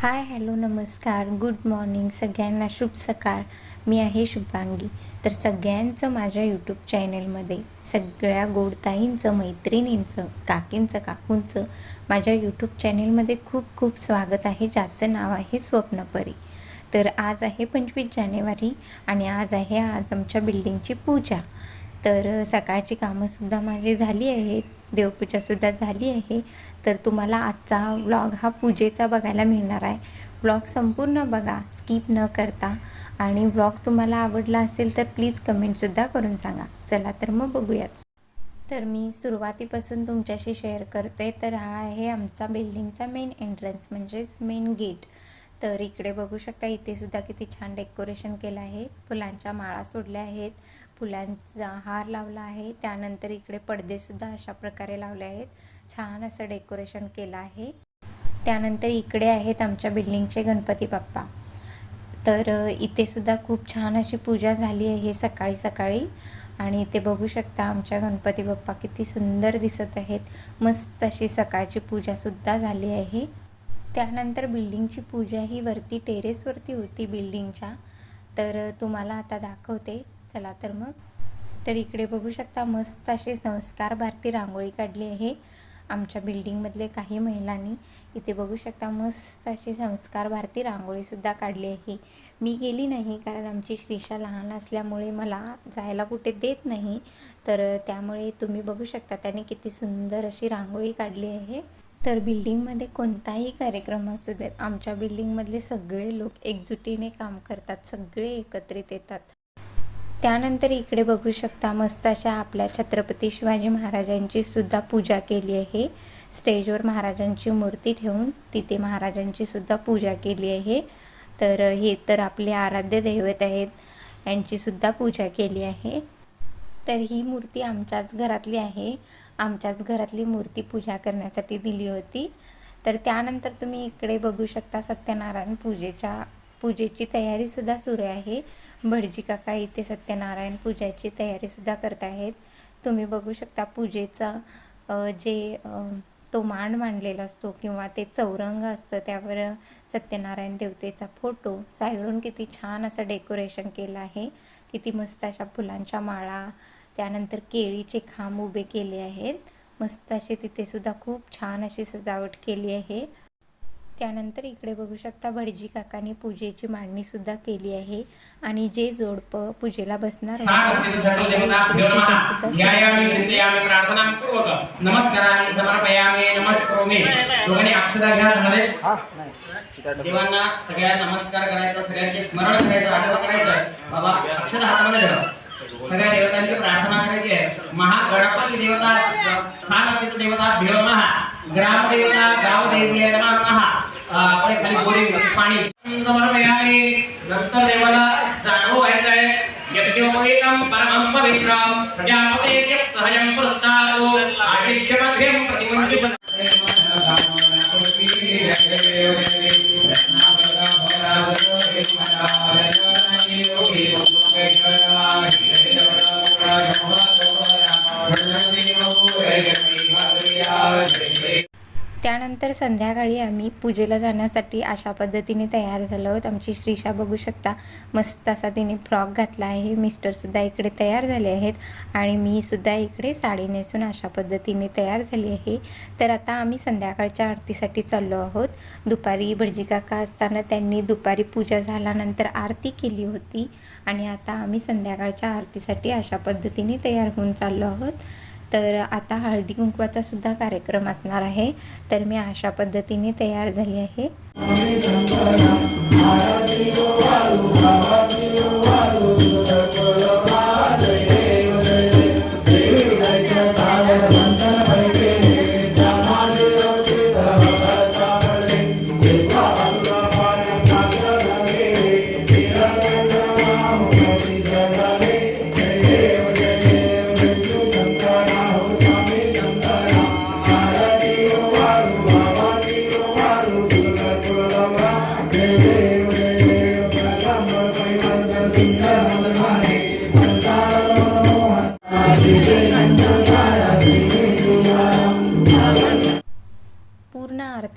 Hi hello नमस्कार good morning सगळ्यांना शुभ सकाळ. मी आहे शुभांगी. तर सगळ्यांचं माझ्या यूट्यूब चॅनलमध्ये सगळ्या गोडताईंचं मैत्रिणींचं काकींचं काकूंचं माझ्या यूट्यूब चॅनलमध्ये खूप खूप स्वागत आहे, ज्याचं नाव आहे स्वप्नपरी. तर आज आहे 25 जानेवारी आणि आज आमच्या बिल्डिंगची पूजा. तर सकाळची कामंसुद्धा माझी झाली आहेत, देवपूजासुद्धा झाली आहे. तर तुम्हाला आजचा व्लॉग हा पूजेचा बघायला मिळणार आहे. व्लॉग संपूर्ण बघा स्किप न करता, आणि व्लॉग तुम्हाला आवडला असेल तर प्लीज कमेंटसुद्धा करून सांगा. चला तर मग बघूयात. तर मी सुरुवातीपासून तुमच्याशी शेअर करते. तर हा आहे आमचा बिल्डिंगचा मेन एंट्रन्स म्हणजेच मेन गेट. तर इकडे बघू शकता, इथे सुद्धा किती छान डेकोरेशन केलं आहे. फुलांच्या माळा सोडल्या आहेत, फुलांचा हार लावला आहे. त्यानंतर इकडे पडदेसुद्धा अशा प्रकारे लावले आहेत. छान असं डेकोरेशन केलं आहे. त्यानंतर इकडे आहेत आमच्या बिल्डिंगचे गणपती बाप्पा. तर इथे सुद्धा खूप छान अशी पूजा झाली आहे सकाळी सकाळी. आणि इथे बघू शकता आमच्या गणपती बाप्पा किती सुंदर दिसत आहेत. मस्त अशी सकाळची पूजासुद्धा झाली आहे. त्यानंतर बिल्डिंगची पूजा ही वरती टेरेसवरती होती बिल्डिंगच्या. तर तुम्हाला आता दाखवते. चला तर मग. तर इकडे बघू शकता मस्त अशी संस्कार भारती रांगोळी काढली आहे आमच्या बिल्डिंगमधले काही महिलांनी. इथे बघू शकता मस्त अशी संस्कार भारती रांगोळीसुद्धा काढली आहे. मी गेली नाही, कारण आमची श्रीषा लहान असल्यामुळे मला जायला कुठे देत नाही. तर त्यामुळे तुम्ही बघू शकता त्याने किती सुंदर अशी रांगोळी काढली आहे. तर बिल्डिंगमध्ये कोणताही कार्यक्रम असू देत, आमच्या बिल्डिंगमधले सगळे लोक एकजुटीने काम करतात, सगळे एकत्रित येतात. त्यानंतर इकडे बघू शकता मस्त अशा आपल्या छत्रपती शिवाजी महाराजांची सुद्धा पूजा केली आहे. स्टेजवर महाराजांची मूर्ती ठेवून तिथे महाराजांची सुद्धा पूजा केली आहे. तर हे तर आपले आराध्य दैवत आहेत, यांचीसुद्धा पूजा केली आहे. तर ही मूर्ती आमच्याच घरातली आहे. आमच्याच घरातली मूर्ती पूजा करण्यासाठी दिली होती. तर त्यानंतर तुम्ही इकडे बघू शकता सत्यनारायण पूजेची तयारीसुद्धा सुरू आहे. भटजी काका इथे सत्यनारायण पूजेची तयारीसुद्धा करत आहेत. तुम्ही बघू शकता पूजेचा तो मांड मांडलेला असतो किंवा ते चौरंग असतं, त्यावर सत्यनारायण देवतेचा फोटो साईडून किती छान असं डेकोरेशन केलं आहे. किती मस्त अशा फुलांच्या माळा, त्यानंतर केळीचे खांब उभे केले आहेत. मस्त असे तिथे सुद्धा खूप छान अशी सजावट केली आहे. त्यानंतर इकडे बघू शकता भटजी काकांनी पूजेची मांडणीसुद्धा केली आहे. आणि जे जोडपं पूजेला बसणार देवांना सगळ्या नमस्कार करायचा, सगळ्यांचे स्मरण करायचं, आठवण करायचं. बाबा अक्षता हातामध्ये ठेवा. सगळ्या देवतांची प्रार्थना करायची आहे. महागणपती देवता स्थान अस्थित देवता भ्यो नमः, ग्राम देवता गाव देवी नमः. आपले खाली गोरे पाणी समर्पयामी. नंतर देवाला जाणव व्हायचंय. यज्ञोपवीतम परमं पवित्रं प्रजापते सहजं पुरस्तारो आदिश्यमध्यं प्रतिमुञ्च. त्यानंतर संध्याकाळी आम्ही पूजेला जाण्यासाठी अशा पद्धतीने तयार झालो आहोत. आमची श्रीषा बघू शकता मस्त असा तिने फ्रॉक घातला आहे. मिस्टरसुद्धा इकडे तयार झाले आहेत आणि मी सुद्धा इकडे साडी नेसून अशा पद्धतीने तयार झाली आहे. तर आता आम्ही संध्याकाळच्या आरतीसाठी चाललो आहोत. दुपारी भटजी काका असताना त्यांनी दुपारी पूजा झाल्यानंतर आरती केली होती आणि आता आम्ही संध्याकाळच्या आरतीसाठी अशा पद्धतीने तयार होऊन चाललो आहोत. तर आता हळदी कुंकवाचा सुद्धा कार्यक्रम असणार आहे. तर मी अशा पद्धतीने तयार झाली आहे.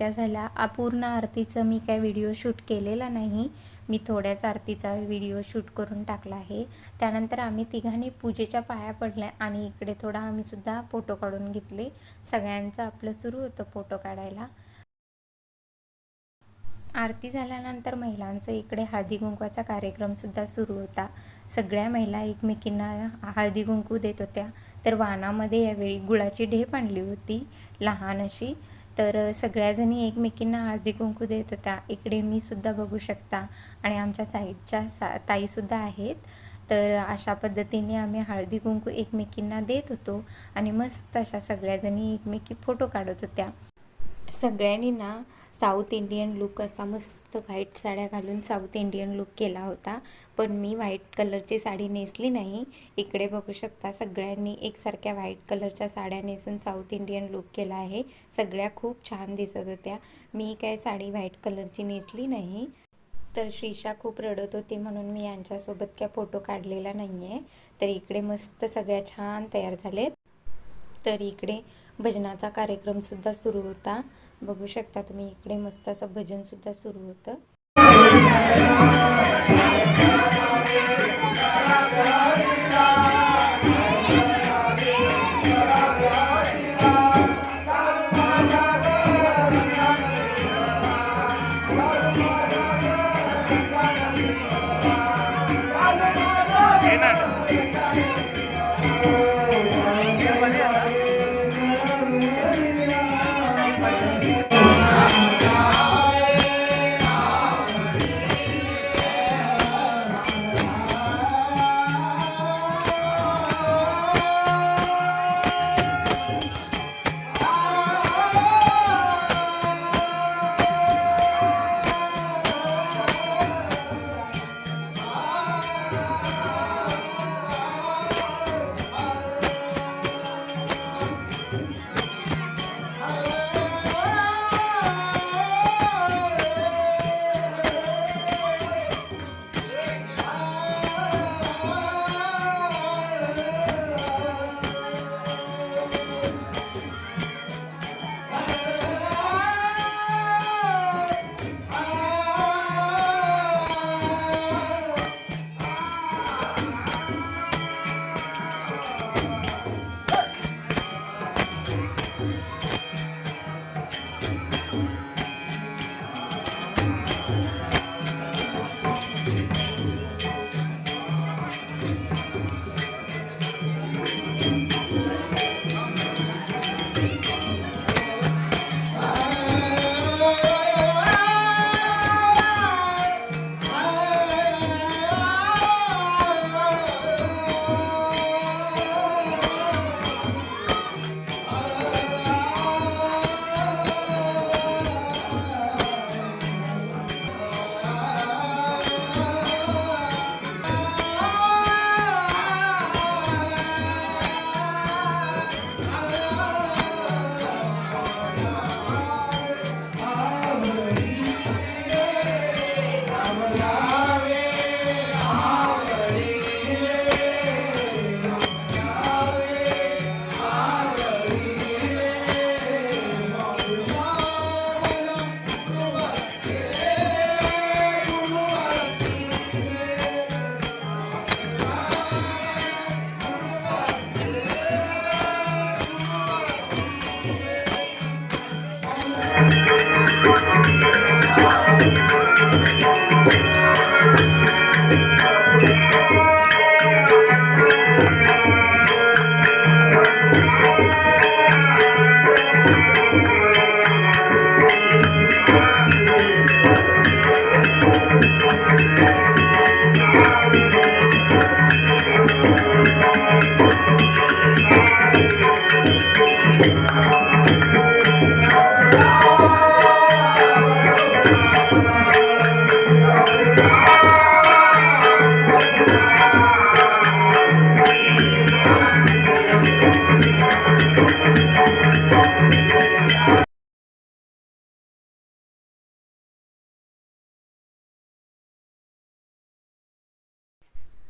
आरत्या झाल्या. अपूर्ण आरतीचं मी काय व्हिडिओ शूट केलेला नाही. मी थोड्याच आरतीचा व्हिडिओ शूट करून टाकला आहे. त्यानंतर आम्ही तिघांनी पूजेच्या पाया पडल्या आणि इकडे थोडा आम्हीसुद्धा फोटो काढून घेतले. सगळ्यांचं आपलं सुरू होतं फोटो काढायला. आरती झाल्यानंतर महिलांचं इकडे हळदी कुंकवाचा कार्यक्रमसुद्धा सुरू होता. सगळ्या महिला एकमेकींना हळदी कुंकू देत होत्या. तर वाणामध्ये यावेळी गुळाची ढेप आणली होती लहान अशी. तर सगळ्याजणी एकमेकींना हळदी कुंकू देत होत्या. इकडे मी सुद्धा बघू शकता आणि आमच्या साईडच्या ताईसुद्धा आहेत. तर अशा पद्धतीने आम्ही हळदी कुंकू एकमेकींना देत होतो आणि मस्त अशा सगळ्याजणी एकमेकी फोटो काढत होत्या. सगळ्यांनी ना साऊथ इंडियन लुक असा मस्त व्हाईट साड्या घालून साऊथ इंडियन लुक केला होता. पण मी व्हाईट कलरची साडी नेसली नाही. इकडे बघू शकता सगळ्यांनी एकसारख्या व्हाईट कलरच्या साड्या नेसून साऊथ इंडियन लुक केला आहे. सगळ्या खूप छान दिसत होत्या. मी काय साडी व्हाईट कलरची नेसली नाही. तर श्रीषा खूप रडत होती म्हणून मी यांच्यासोबत काय फोटो काढलेला नाही आहे. तर इकडे मस्त सगळ्या छान तयार झालेत. तर इकडे भजनाचा कार्यक्रमसुद्धा सुरू होता. बघू शकता तुम्ही इकडे मस्त असं भजनसुद्धा सुरू होतं.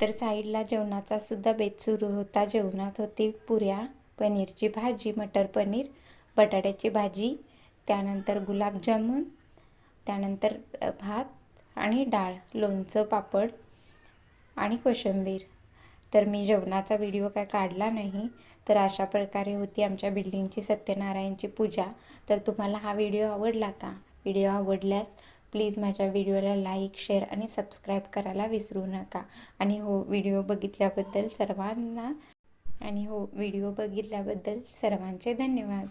तर साईडला जेवणाचा सुद्धा बेत सुरू होता. जेवणात होते पुऱ्या, पनीरची भाजी, मटर पनीर, बटाट्याची भाजी, त्यानंतर गुलाबजामुन, त्यानंतर भात आणि डाळ, लोणचं, पापड आणि कोशिंबीर. तर मी जेवणाचा व्हिडिओ काय काढला नाही. तर अशा प्रकारे होती आमच्या बिल्डिंगची सत्यनारायणची पूजा. तर तुम्हाला हा व्हिडिओ आवडला का? व्हिडिओ आवडल्यास प्लीज माझ्या व्हिडिओला लाईक, शेअर आणि सबस्क्राईब करायला विसरू नका. आणि व्हिडिओ बघितल्याबद्दल सर्वांचे धन्यवाद.